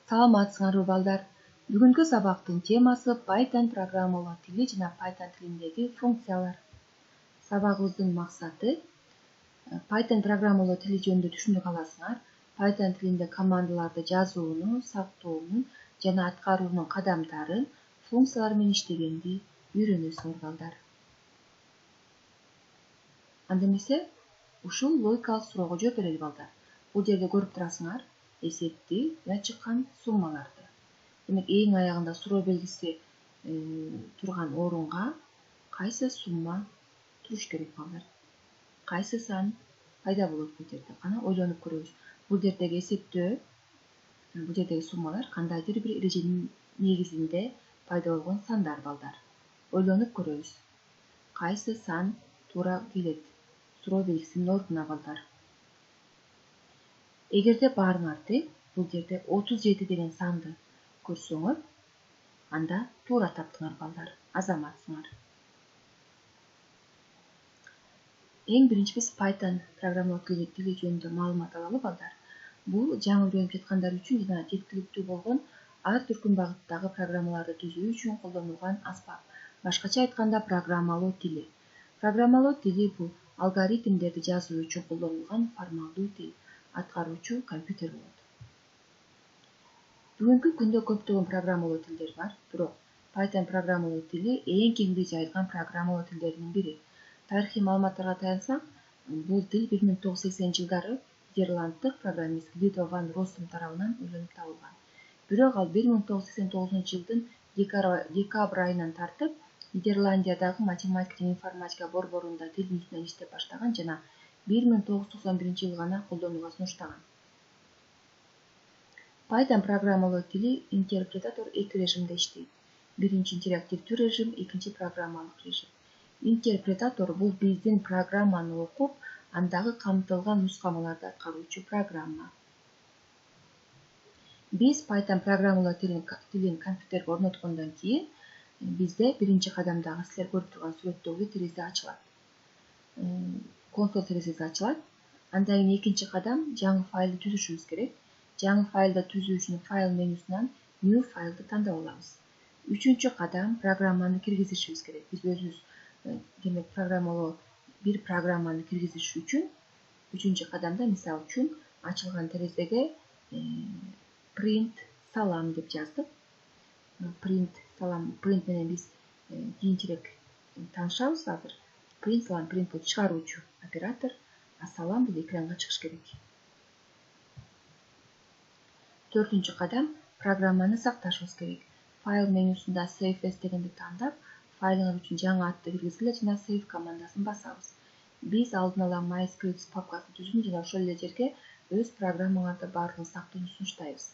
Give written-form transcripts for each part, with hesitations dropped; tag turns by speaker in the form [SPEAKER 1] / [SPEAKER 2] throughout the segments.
[SPEAKER 1] Саламатсыңарбы балдар? Бүгүнкү сабактын темасы Python программалоо тили жана Python тилиндеги функциялар. Сабагыбыздын максаты Python программалоо тили жөнүндө түшүнүк аласыңар. Python тилинде командаларды жазууну, сактоонун жана аткаруунун кадамдарын, функциялар менен иштегенди үйрөнөсүңөр балдар. Анда эмесе ушул логикалык суроого жооп берели балдар. Бул жерде көрүп турасыңар эсепти жана чыккан суммаларды. Демек эң аягында суроо белгиси турган орунга кайсы сумма туруш керек балдар? Кайсы сан пайда болот бул жерде? Кана ойлонуп көрөбүз. Бул жердеги эсептөө, бул жердеги суммалар кандайдыр бир эреженин негизинде пайда болгон сандар балдар. Ойлонуп көрөбүз. Кайсы сан туура келет? Суроо белгисинин ордуна балдар. Эгерде баарыңар бул жерде 37 деген санды көрсөңөр, анда туура таптыңар балдар, азаматсыңар. Эң биринчи биз Python программалоо тили жөнүндө маалымат алалы балдар. Бул жаңы үйрөнүп жаткандар үчүн жана жеткиликтүү болгон ар түркүн багыттагы программаларды түзүү үчүн колдонулган аспап. Башкача айтканда программалоо тили. Программалоо тили бул алгоритмдерди жазуу үчүн колдонулган формалдуу тил, аткаруучу компьютер болот. Бүгүнкү күндө көптөгөн программалоо тилдери бар, бирок Python программалоо тили эң кеңири жайылган программалоо тилдеринин бири. Тарыхый маалыматтарга таянсак, бул тил 1980-жылдары нидерланддык программист Гвидо ван Россум тарабынан ойлонуп табылган. Бирок ал 1989-жылдын декабрь айынан тартып Нидерландиядагы математика жана информатика борборунда тил жүзүнөн иштеп баштаган жана 1991-жылы гана колдонууга сунуштаган. Python программалоо тили интерпретатор эки режимде иштейт. Биринчи интерактивдүү режим, экинчи программалык режим. Интерпретатор бул биздин программаны окуп, андагы камтылган нускамаларды аткаруучу программа. Биз Python программалоо тилин компьютерге орноткондон кийин бизде биринчи кадамдагы силер көрүп турган сүрөттөгү терезе ачылат. Консоль терезеси ачылат. Андан кийин экинчи кадам жаңы файлды түзүшүбүз керек. Жаңы файлды түзүү үчүн файл менюсунан new файлды тандап алабыз. Үчүнчү кадам программаны киргизишибиз керек. Биз өзүбүз демек бир программаны киргизиш үчүн үчүнчү кадамда мисалы үчүн ачылган терезеге print салам деп жаздык. Print менен биз кийинчерээк таанышабыз азыр. Print салам, print бул чыгаруучу оператор, а салам бул экранга чыгыш керек. Төртүнчү кадам программаны сакташыбыз керек. Файл менюсунда save as дегенди тандап, файлыңыз үчүн жаңы атты киргизгиле жана save командасын басабыз. Биз алдын ала MyScript папкасын түзүп жана ошол эле жерге өз программаңарды баардыгын сактоону сунуштайбыз.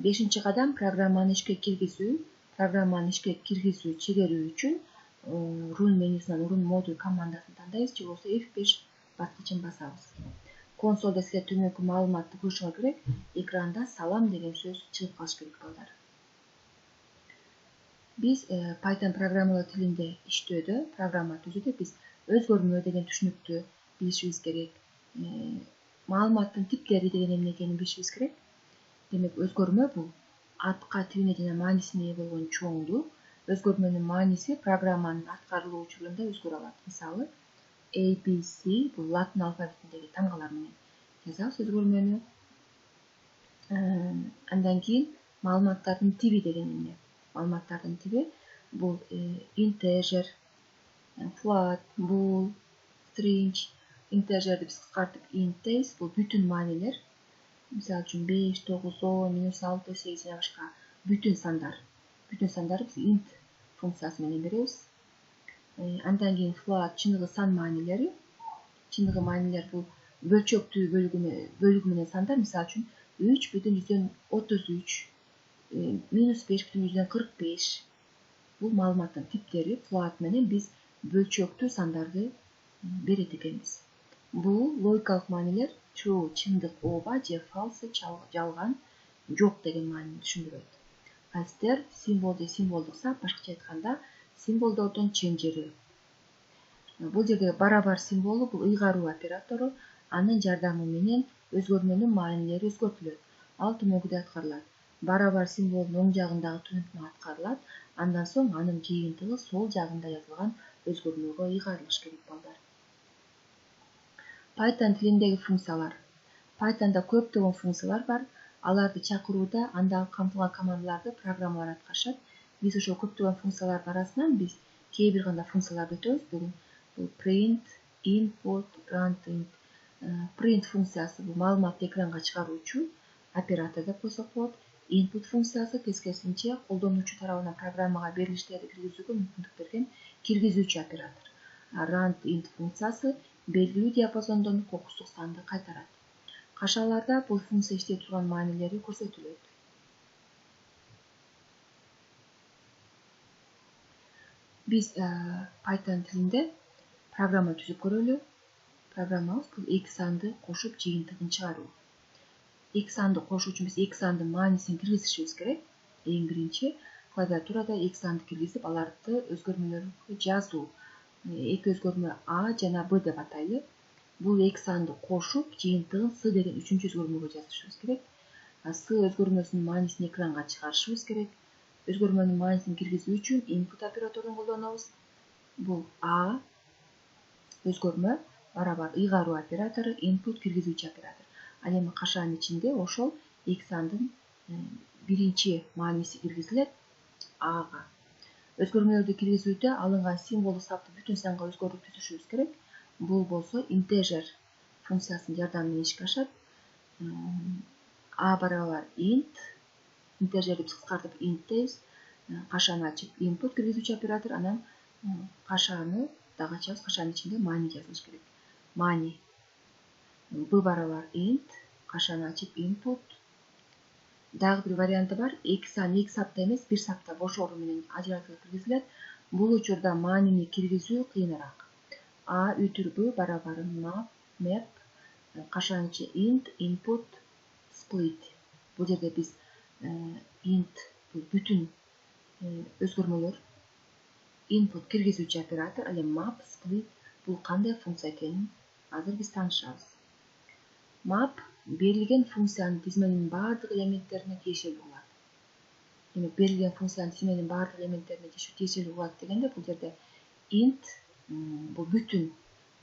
[SPEAKER 1] Бешинчи кадам программаны ишке киргизүү. Программаны ишке киргизүү, чегерүү үчүн run менюсунан run модуль командасын тандайбыз же болбосо F5 баскычын басабыз. Консолдо силер төмөнкү маалыматты көрүшүңөр керек. Экранда салам деген сөз чыгып калыш керек балдар. Биз Python программалоо тилинде иштөөдө, программа түзүүдө биз өзгөрмө деген түшүнүктү билишибиз керек. Маалыматтын типтери деген эмне экенин билишибиз керек. Демек өзгөрмө бул атка, тибине жана маанисине ээ болгон чоңдук. Өзгөрмөнүн мааниси программанын аткарылуу учурунда өзгөрө алат. Мисалы, ABC бул латын алфавитиндеги тамгалар менен жазабыз өзгөрмөнү. Андан кийин маалыматтардын тиби деген эмне? Маалыматтардын тиби бул integer, float, bool, string. Integerди биз кыскартып int, бул бүтүн маанилер. Мисалы үчүн 5, 9, 10, -6, 8 жана башка бүтүн сандар. Бүтүн сандарды биз int функциясы менен беребиз. Андан кийин float чыныгы сан маанилери. Чыныгы маанилер бул бөлчөктүү бөлүгү менен сандар. Мисалы үчүн 3,33, -5,45. Бул маалыматтын типтери. Float менен биз бөлчөктүү сандарды берет экенбиз. Бул логикалык маанилер true чындык ооба же false жалган жок деген маанини түшүндүрөт. Кайсытер символ же символдукса, башкача айтканда символдордун ченжери. Бул жерде барабар символу бул ыйгаруу оператору, анын жардамы менен өзгөрмөнүн маанилери өзгөртүлөт. ал төмөгүдө аткарылат. Барабар символдун оң жагындагы түнөтмө аткарылат. Андан соң анын жыйынтыгы сол жагында жазылган өзгөрмөгө ыйгарылыш керек балдар. Python тилиндеги функциялар. Python'da көптөгөн функциялар бар. Аларды чакырууда андагы камтылган командаларды программалар аткарышат. Биз ошол көптөгөн функциялардын арасынан биз кээ бир гана функцияларды өтөбүз. Бул print, input, runtime. Print функциясы бул маалыматты экранга чыгаруучу оператор деп койсок болот. Input функциясы тескерисинче колдонуучу тарабынан программага берилиштерди киргизүүгө мүмкүндүк берген киргизүүчү оператор. Runtime функциясы белгилүү диапазондон кокустук санды кайтарат. Кашаларда бул функция иштей турган маанилери көрсөтүлөт. Биз Python тилинде программа түзүп көрөлү. Программабыз бул эки санды кошуп жыйынтыгын чыгаруу. Эки санды кошуу үчүн биз эки сандын маанисин киргизишибиз керек. Эң биринчи клавиатурада эки санды киргизип, аларды өзгөрмөлөргө жазуу. Эки өзгөрмө А жана Б деп атайлы. Бул эки санды кошуп, жыйынтыгын С деген үчүнчү өзгөрмөгө жазышыбыз керек. С өзгөрмөсүнүн маанисин экранга чыгарышыбыз керек. Өзгөрмөнүн маанисин киргизүү үчүн input операторун колдонобуз. Бул А өзгөрмө барабар ыйгаруу оператору, input киргизүүчү оператор. Ал эми кашанын ичинде ошол эки сандын биринчи мааниси киргизилет Ага. Өзгөрмөлөрдү киргизүүдө алынган символдук сапты бүтүн санга өзгөртүп түзүшүбүз керек. Бул болсо integer функциясынын жардамы менен ишке ашат. А барабар int, integerди биз кыскартып int дейбиз. Кашаны ачып input киргизүүчү оператор, анан кашаны дагы ачабыз, кашанын ичинде маани жазылыш керек. Маани Б барабар int, кашаны ачып input. Дагы бир варианты бар. Эки сан эки сапта эмес, бир сапта бошору менен ажыратылып киргизилет. Бул учурда маанини киргизүү кыйыныраак. А ütür Б барабар map, кашанын ичи int, input, split. Бул жерде биз int бул бүтүн өзгөрмөлөр, input киргизүүчү оператор, ал эми map, split бул кандай функция экенин азыр биз таанышабыз. Map берилген функциянын тизменинин баардык элементтерине тиешелүү кылат. Демек, берилген функциянын тизменинин баардык элементтерине тиешелүү кылат дегенде, бул жерде int бул бүтүн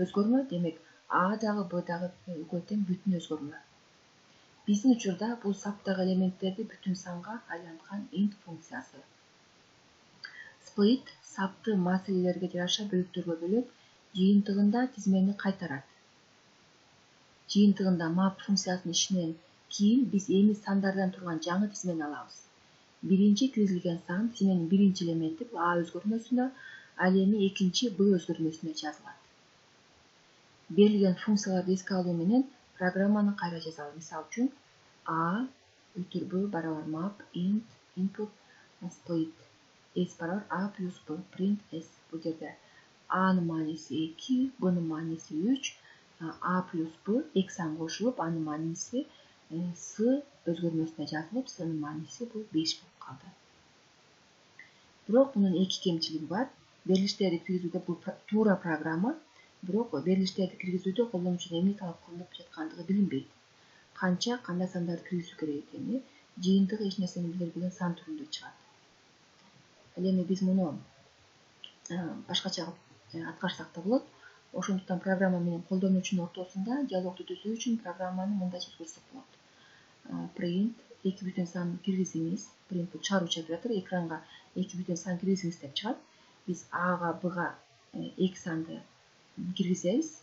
[SPEAKER 1] өзгөрмө, демек А дагы Б дагы экөө тең бүтүн өзгөрмө. Биздин учурда бул саптагы элементтерди бүтүн санга айланткан int функциясы. Split сапты маселелерге жараша бөлүктөргө бөлөп, жыйынтыгында тизмени кайтарат. Жыйынтыгында map функциясынын ишинен кийин биз эми сандардан турган жаңы тизмени алабыз. Биринчи киргизилген сан тизменин биринчи элементи бул А өзгөрмөсүнө, ал эми экинчи Б өзгөрмөсүнө жазылат. Берилген функцияларды эске алуу менен программаны кайра жазалы. Мисалы үчүн A ütür B барабар map, int, input, split. S барабар A плюс B, print S. Бул жерде A'нын мааниси 2, B'нын мааниси 3, A плюс B эки сан кошулуп, анын мааниси S өзгөрмөсүнө жазылып, S'нын мааниси бул 5 болуп калды. Бирок мунун эки кемчилиги бар. Берилиштерди киргизүүдө бул туура программа, бирок берилиштерди киргизүүдө колдонуучунун эмне талап кылынып жаткандыгы билинбейт. Канча, кандай сандарды киргизүү керек экени, жыйынтыгы эч нерсени билдирбеген сан түрүндө чыгат. Ал эми биз муну башкача аткарсак да болот. Ошондуктан программа менен колдонуучунун ортосунда диалогду түзүү үчүн программаны мындайча түзсөк болот. Print эки бүтүн санды киргизиңиз, print бул чыгаруучу оператор, экранга эки бүтүн сан киргизиңиз деп чыгат. Биз Ага, Бга эки санды киргизебиз.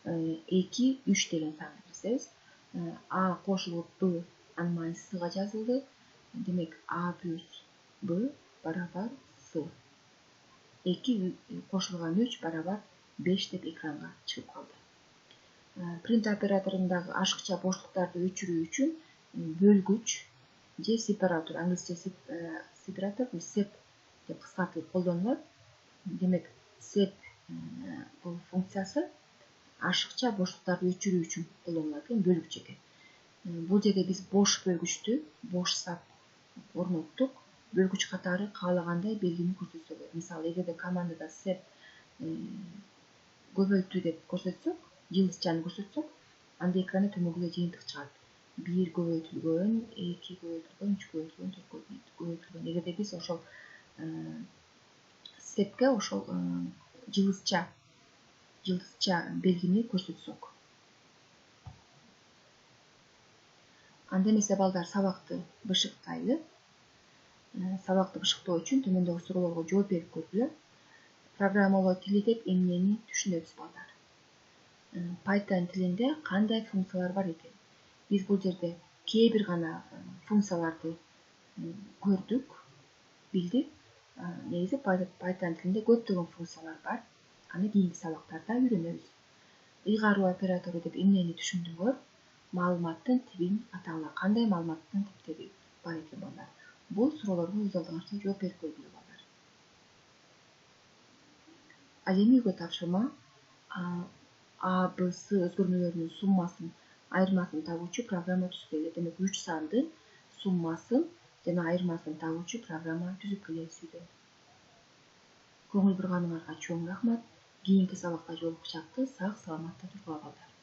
[SPEAKER 1] 2, 3 деген санды киргизебиз. А кошулуп Б, анын мааниси S'га жазылды. Демек, А плюс Б барабар С. 2 кошулган 3 барабар 5 деп экранга чыгып калды. Print операторундагы ашыкча боштуктарды өчүрүү үчүн бөлгүч же сепаратор, англисче сепаратор, sep деп кыскартылып колдонулат. Демек, sep бул функциясы ашыкча боштуктарды өчүрүү үчүн колдонулат, бөлгүч экен. Бул жерде биз бош бөлгүчтү, бош сап орноттук. Бөлгүч катары каалагандай белгини көрсөтсө болот. Мисалы, эгерде командада sep көбөйтүү деп көрсөтсөк, жылдызчаны көрсөтсөк, анда экранда төмөгүнө жыйынтык чыгат. 1 көбөйтүлгөн, 2 көбөйтүлгөн, 3 көбөйтүлгөн, 4 көбөйтүлгөн. Эгерде биз ошол степке ошол жылдызча белгини көрсөтсөк. Анда эмесе балдар сабакты бышыктайлы. Сабакты бышыктоо үчүн төмөндөгү суроолорго жооп берип көргүлө. Программалоо тили деп эмнени түшүнөбүз балдар? Python тилинде кандай функциялар бар экен? Биз бул жерде кээ бир гана функцияларды көрдүк, билдик. Негизи Python тилинде көптөгөн функциялар бар. Аны кийинки сабактарда үйрөнөбүз. Ыйгаруу оператору деп эмнени түшүндүңөр? Маалыматтын тибин атаңла. Кандай маалыматтын типтери бар экен балдар? Бул суроолорго өз алдыңарча жооп берип көргүлө балдар. Ал эми үйгө тапшырма А, Б, С өзгөрмөлөрүнүн суммасын, айырмасын табуучу программа түзүп келе. Демек 3 сандын суммасын жана айырмасын табуучу программа түзүп келебиз үйдө. Көңүл бурганыңарга чоң рахмат. Кийинки сабакта жолугушакты. Сак саламатта тургула балдар.